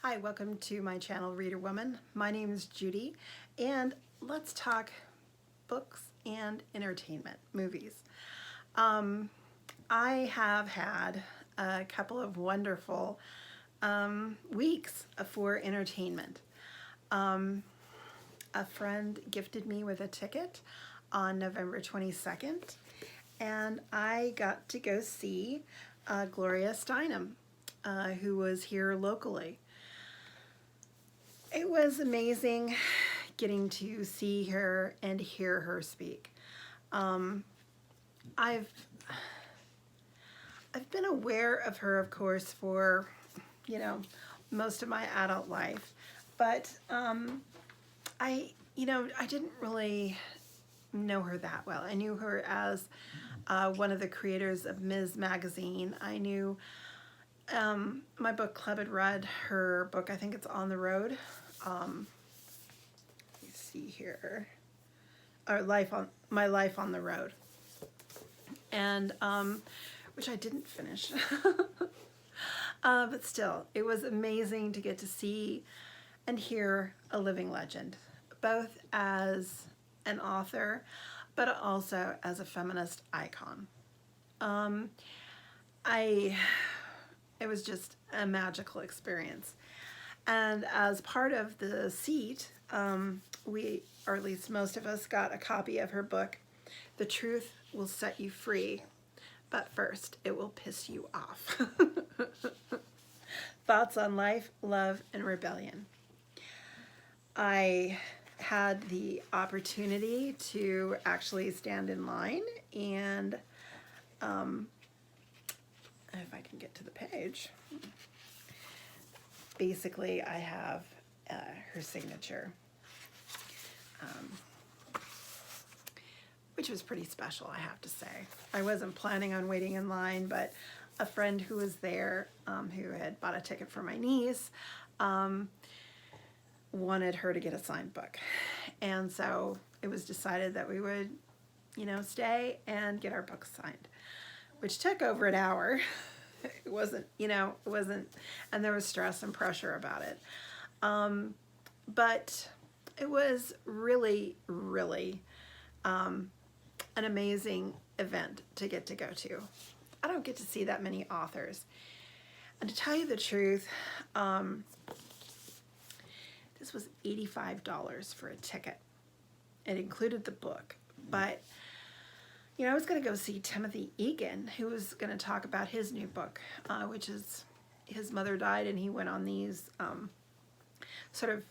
Hi, welcome to my channel, Reader Woman. My name is Judy, and let's talk books and entertainment, movies. I have had a couple of wonderful weeks for entertainment. A friend gifted me with a ticket on November 22nd, and I got to go see Gloria Steinem, who was here locally. It was amazing getting to see her and hear her speak. I've been aware of her, of course, for most of my adult life, but I didn't really know her that well. I knew her as one of the creators of Ms. Magazine. I knew my book club had read her book. I think it's On the Road. Let me see here. Or My Life on the Road, and which I didn't finish. But still, it was amazing to get to see and hear a living legend, both as an author, but also as a feminist icon. It was just a magical experience. And as part of the seat, we, or at least most of us, got a copy of her book, The Truth Will Set You Free, but first it will piss you off. Thoughts on Life, Love, and Rebellion. I had the opportunity to actually stand in line, and if I can get to the page, basically I have her signature, which was pretty special, I have to say. I wasn't planning on waiting in line, but a friend who was there, who had bought a ticket for my niece, wanted her to get a signed book. And so it was decided that we would, stay and get our book signed, which took over an hour. It wasn't, and there was stress and pressure about it. But it was really, really an amazing event to get to go to. I don't get to see that many authors. And to tell you the truth, this was $85 for a ticket. It included the book, but I was going to go see Timothy Egan, who was going to talk about his new book, which is his mother died, and he went on these sort of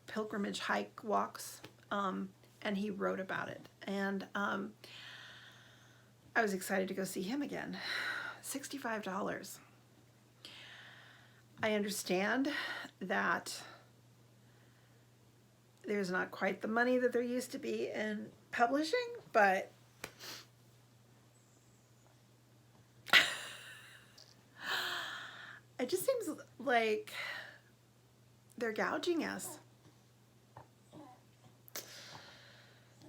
pilgrimage hike walks, and he wrote about it. And I was excited to go see him again. $65. I understand that there's not quite the money that there used to be in publishing, but it just seems like they're gouging us.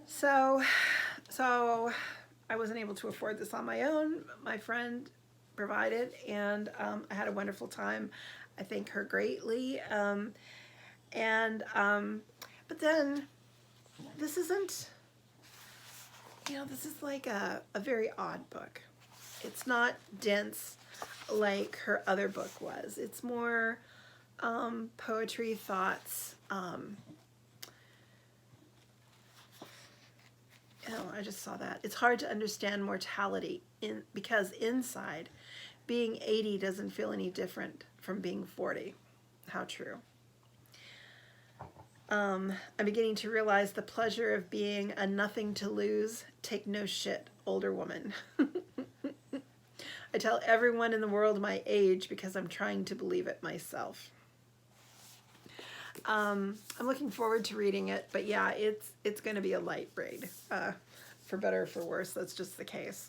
So I wasn't able to afford this on my own. My friend provided, and I had a wonderful time. I thank her greatly. But then this isn't, this is like a very odd book. It's not dense like her other book was. It's more poetry, thoughts. I just saw that. It's hard to understand mortality because inside, being 80 doesn't feel any different from being 40. How true. I'm beginning to realize the pleasure of being a nothing to lose, take no shit older woman. I tell everyone in the world my age because I'm trying to believe it myself. I'm looking forward to reading it, but yeah, it's going to be a light read. For better or for worse, that's just the case.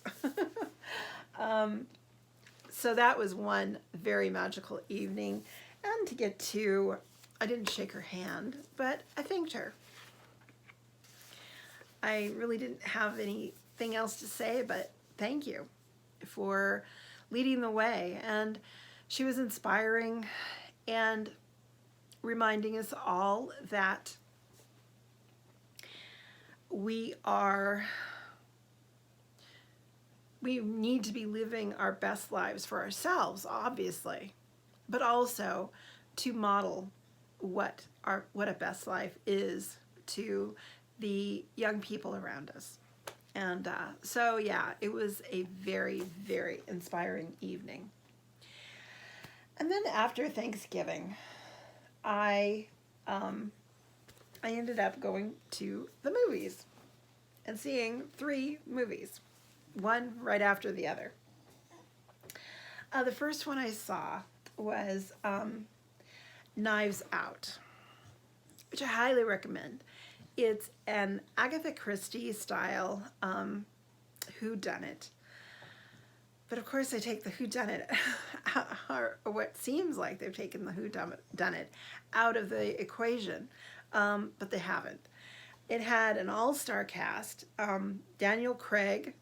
So that was one very magical evening. And to get to, I didn't shake her hand, but I thanked her. I really didn't have anything else to say, but thank you for leading the way. And she was inspiring, and reminding us all that we need to be living our best lives for ourselves, obviously, but also to model what a best life is to the young people around us. And so yeah, it was a very, very inspiring evening. And then after Thanksgiving, I ended up going to the movies and seeing 3 movies, one right after the other. The first one I saw was Knives Out, which I highly recommend. It's an Agatha Christie style whodunit. But of course they take the whodunit, or what seems like they've taken the whodunit out of the equation, but they haven't. It had an all-star cast. Daniel Craig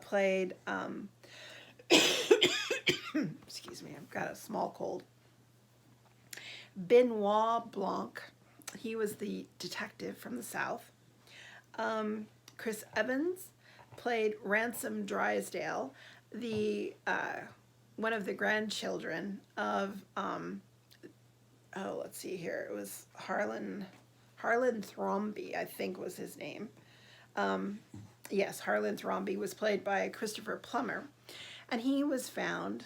played, excuse me, I've got a small cold. Benoit Blanc, he was the detective from the South. Chris Evans played Ransom Drysdale, the one of the grandchildren of let's see here, it was Harlan Thrombey, I think was his name. Yes, Harlan Thrombey was played by Christopher Plummer, and he was found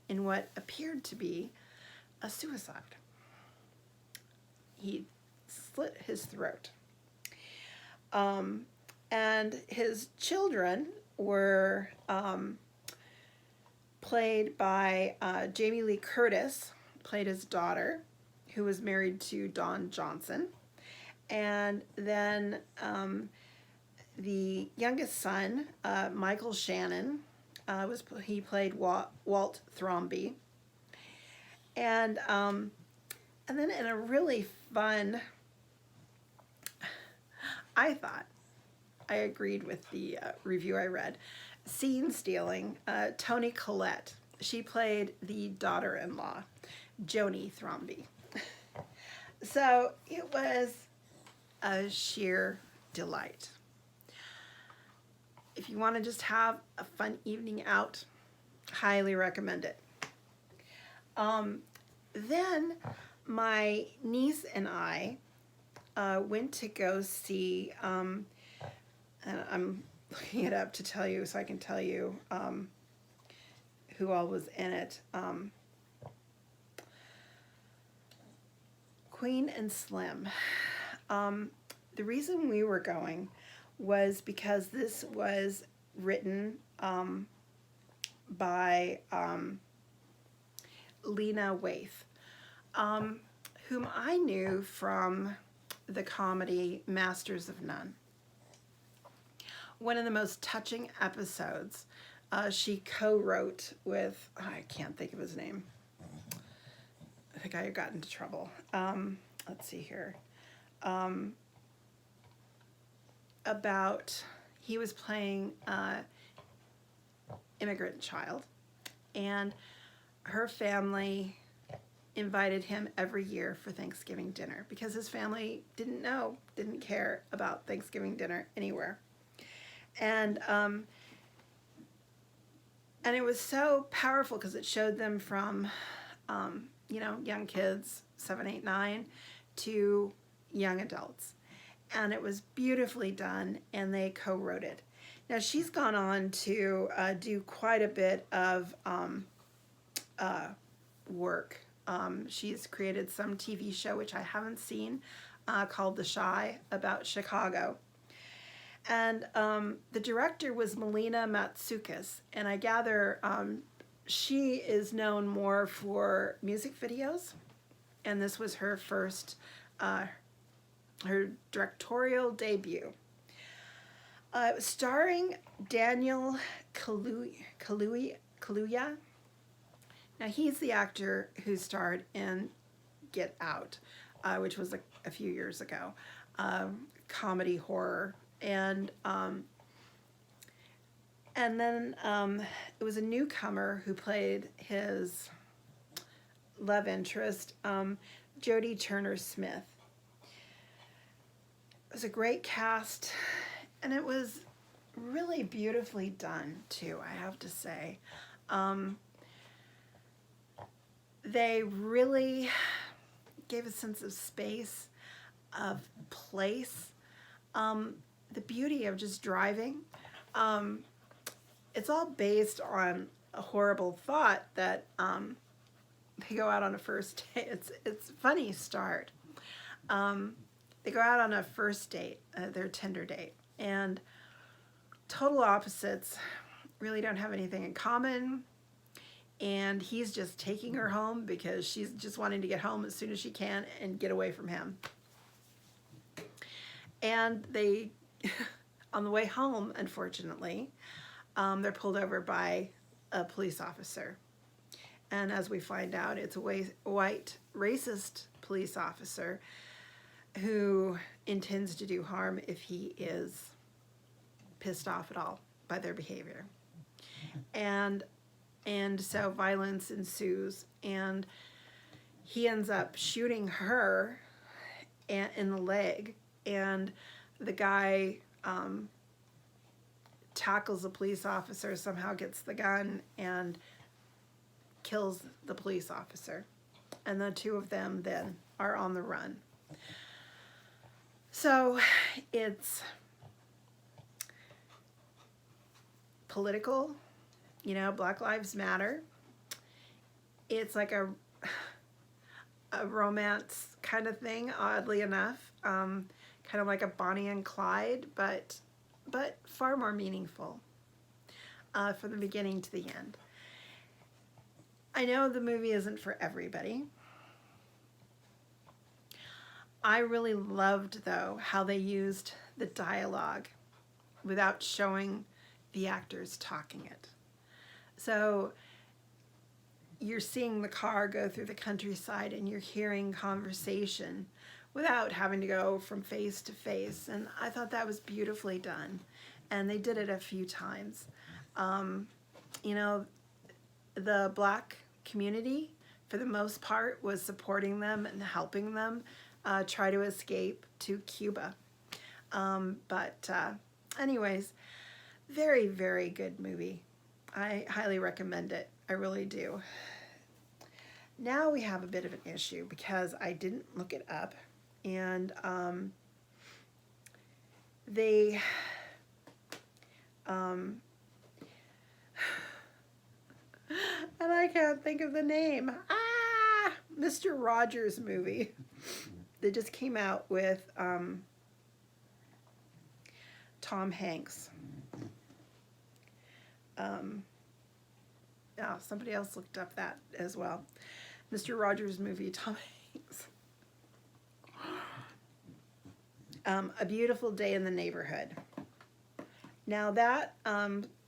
in what appeared to be a suicide. He slit his throat. And his children were played by Jamie Lee Curtis, played his daughter, who was married to Don Johnson. And then the youngest son, Michael Shannon, he played Walt Thrombey. And then in a really fun, I thought, I agreed with the review I read, scene stealing, Toni Collette. She played the daughter-in-law, Joni Thrombey. So it was a sheer delight. If you want to just have a fun evening out, highly recommend it. Then my niece and I went to go see, and I'm looking it up to tell you so I can tell you who all was in it. Queen and Slim. The reason we were going was because this was written by Lena Waithe, whom I knew from the comedy Masters of None. One of the most touching episodes she co-wrote with, I can't think of his name, the guy who got into trouble. Let's see here. He was playing immigrant child, and her family invited him every year for Thanksgiving dinner because his family didn't care about Thanksgiving dinner anywhere. And it was so powerful because it showed them from, young kids, 7, 8, 9, to young adults. And it was beautifully done, and they co-wrote it. Now, she's gone on to do quite a bit of work. She's created some TV show, which I haven't seen, called The Chi, about Chicago. And the director was Melina Matsoukas, and I gather she is known more for music videos, and this was her first, her directorial debut. Starring Daniel Kaluuya. Now, he's the actor who starred in Get Out, which was a few years ago, comedy horror. And then it was a newcomer who played his love interest, Jodie Turner-Smith. It was a great cast, and it was really beautifully done too, I have to say. They really gave a sense of space, of place, the beauty of just driving. It's all based on a horrible thought that they go out on a first date. It's a funny start. They go out on a first date, their Tinder date, and total opposites, really don't have anything in common. And he's just taking her home because she's just wanting to get home as soon as she can and get away from him. And they, on the way home, unfortunately, they're pulled over by a police officer. And as we find out, it's a white racist police officer who intends to do harm if he is pissed off at all by their behavior. And so violence ensues, and he ends up shooting her in the leg, and the guy tackles the police officer, somehow gets the gun, and kills the police officer. And the two of them then are on the run. So it's political, you know, Black Lives Matter. It's like a romance kind of thing, oddly enough, kind of like a Bonnie and Clyde, but far more meaningful from the beginning to the end. I know the movie isn't for everybody. I really loved, though, how they used the dialogue without showing the actors talking it. So you're seeing the car go through the countryside and you're hearing conversation without having to go from face to face. And I thought that was beautifully done. And they did it a few times. You know, the Black community, for the most part, was supporting them and helping them try to escape to Cuba. Anyways, very, very good movie. I highly recommend it. I really do. Now we have a bit of an issue because I didn't look it up, and they and I can't think of the name. Mr. Rogers movie. They just came out with Tom Hanks. Somebody else looked up that as well. Mr. Rogers movie, Tom Hanks. A Beautiful Day in the Neighborhood. Now that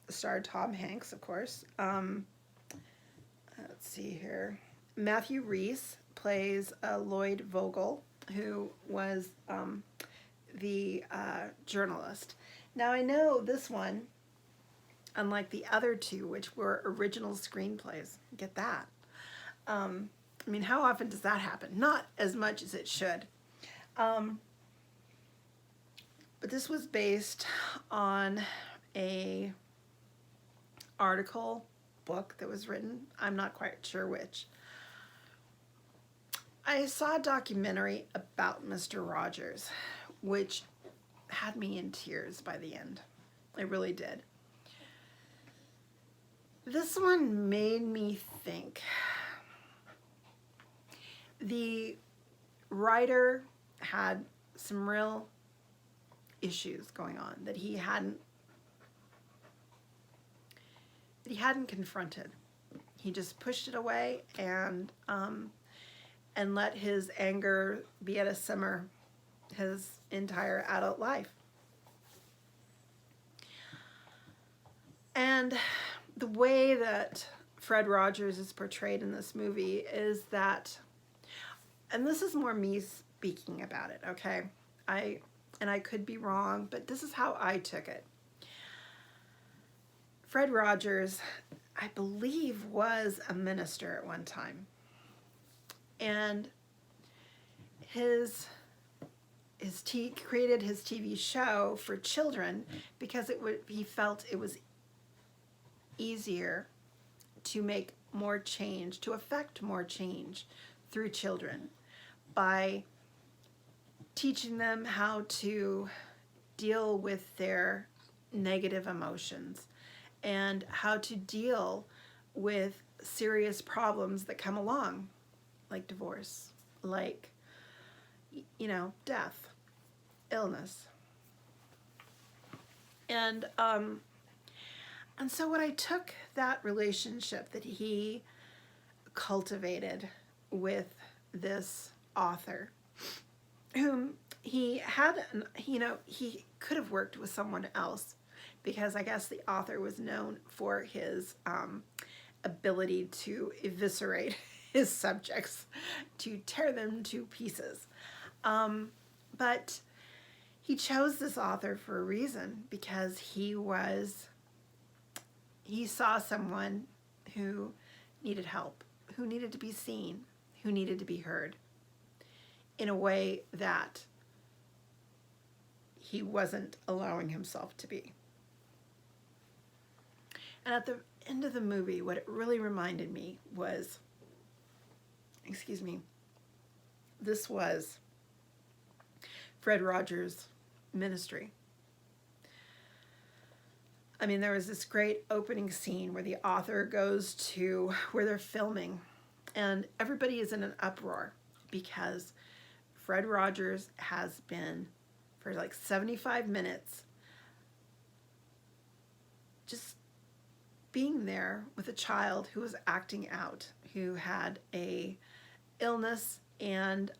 starred Tom Hanks, of course. Let's see here. Matthew Rhys plays Lloyd Vogel, who was the journalist. Now I know this one, unlike the other two, which were original screenplays. Get that. I mean, how often does that happen? Not as much as it should. But this was based on a book that was written. I'm not quite sure which. I saw a documentary about Mr. Rogers, which had me in tears by the end. It really did. This one made me think. The writer had some real issues going on that he hadn't confronted. He just pushed it away and let his anger be at a simmer his entire adult life. And the way that Fred Rogers is portrayed in this movie is that, and this is more me speaking about it, okay? I could be wrong, but this is how I took it. Fred Rogers, I believe, was a minister at one time. And created his TV show for children because he felt it was easier to make more change, to affect more change through children by teaching them how to deal with their negative emotions and how to deal with serious problems that come along, like divorce, like, death, illness. And so when I took that relationship that he cultivated with this author, whom he had, he could have worked with someone else, because I guess the author was known for his ability to eviscerate his subjects, to tear them to pieces. But he chose this author for a reason, because he saw someone who needed help, who needed to be seen, who needed to be heard in a way that he wasn't allowing himself to be. And at the end of the movie, what it really reminded me was, this was Fred Rogers' ministry. I mean, there was this great opening scene where the author goes to where they're filming, and everybody is in an uproar because Fred Rogers has been, for like 75 minutes, just being there with a child who was acting out, who had a illness and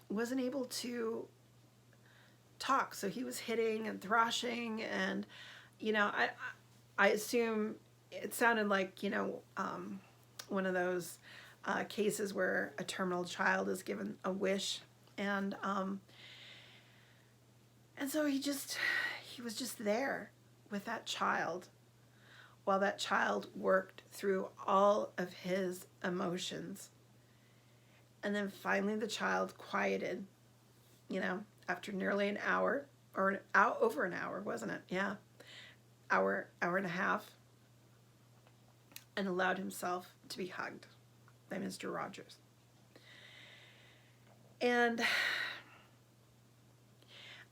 wasn't able to talk. So he was hitting and thrashing, and I assume it sounded like one of those cases where a terminal child is given a wish, and so he was just there with that child while that child worked through all of his emotions. And then finally the child quieted, after nearly an hour, or over an hour, wasn't it? Yeah. Hour and a half, and allowed himself to be hugged by Mr. Rogers. And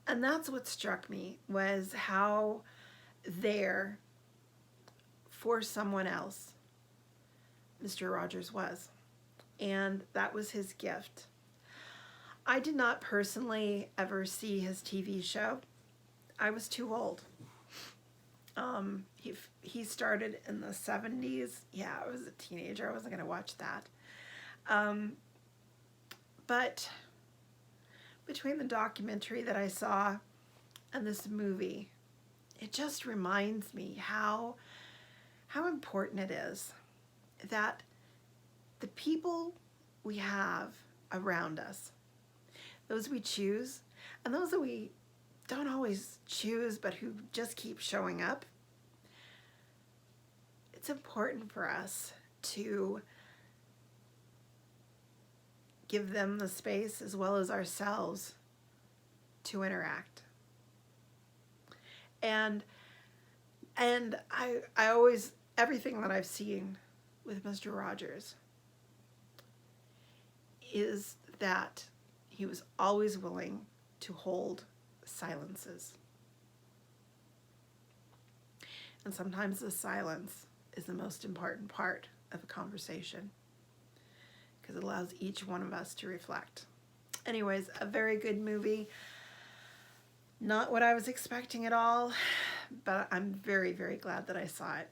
that's what struck me, was how there for someone else Mr. Rogers was. And that was his gift. I did not personally ever see his TV show. I was too old. He started in the 70s. Yeah, I was a teenager. I wasn't going to watch that. But between the documentary that I saw and this movie, it just reminds me how important it is that the people we have around us, those we choose, and those that we don't always choose but who just keep showing up, it's important for us to give them the space, as well as ourselves, to interact. And I always, everything that I've seen with Mr. Rogers is that he was always willing to hold silences. And sometimes the silence is the most important part of a conversation, because it allows each one of us to reflect. Anyways, a very good movie. Not what I was expecting at all, but I'm very, very glad that I saw it.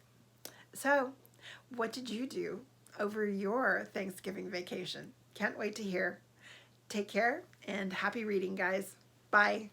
So, what did you do over your Thanksgiving vacation? Can't wait to hear. Take care, and happy reading, guys. Bye.